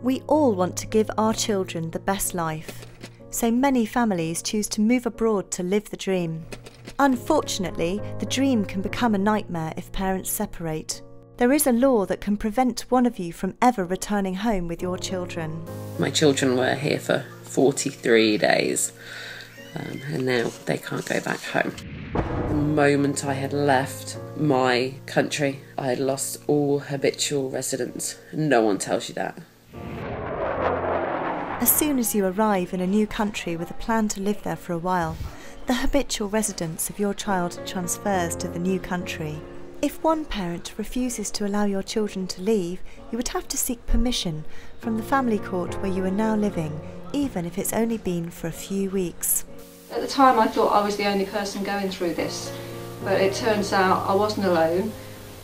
We all want to give our children the best life, so many families choose to move abroad to live the dream. Unfortunately, the dream can become a nightmare if parents separate. There is a law that can prevent one of you from ever returning home with your children. My children were here for 43 days and now they can't go back home. The moment I had left my country, I had lost all habitual residence. No one tells you that. As soon as you arrive in a new country with a plan to live there for a while, the habitual residence of your child transfers to the new country. If one parent refuses to allow your children to leave, you would have to seek permission from the family court where you are now living, even if it's only been for a few weeks. At the time I thought I was the only person going through this, but it turns out I wasn't alone,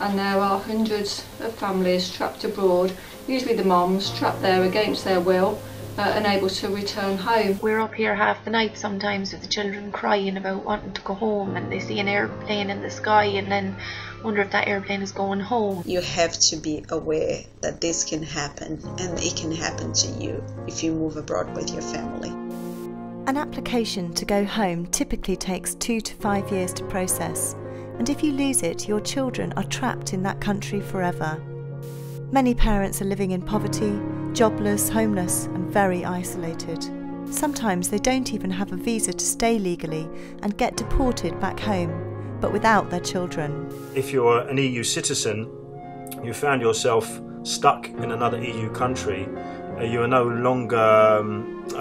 and there are hundreds of families trapped abroad, usually the moms, trapped there against their will, unable to return home. We're up here half the night sometimes with the children crying about wanting to go home, and they see an airplane in the sky and then wonder if that airplane is going home. You have to be aware that this can happen, and it can happen to you if you move abroad with your family. An application to go home typically takes 2 to 5 years to process, and if you lose it, your children are trapped in that country forever. Many parents are living in poverty, jobless, homeless, and very isolated. Sometimes they don't even have a visa to stay legally and get deported back home, but without their children. If you're an EU citizen, you found yourself stuck in another EU country, you are no longer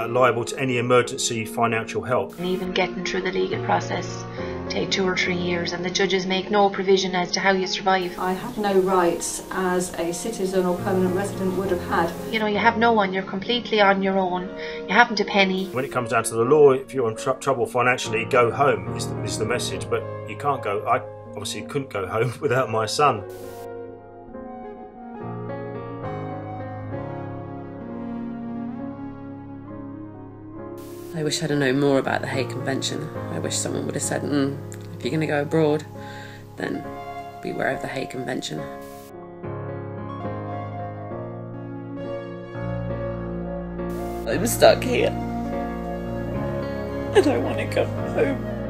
liable to any emergency financial help. And even getting through the legal process take 2 or 3 years, and the judges make no provision as to how you survive. I have no rights as a citizen or permanent resident would have had. You know, you have no one, you're completely on your own, you haven't a penny. When it comes down to the law, if you're in trouble financially, go home is the message, but you can't go. I obviously couldn't go home without my son. I wish I'd have known more about the Hague Convention. I wish someone would have said, if you're going to go abroad, then beware of the Hague Convention. I'm stuck here. I don't want to come home.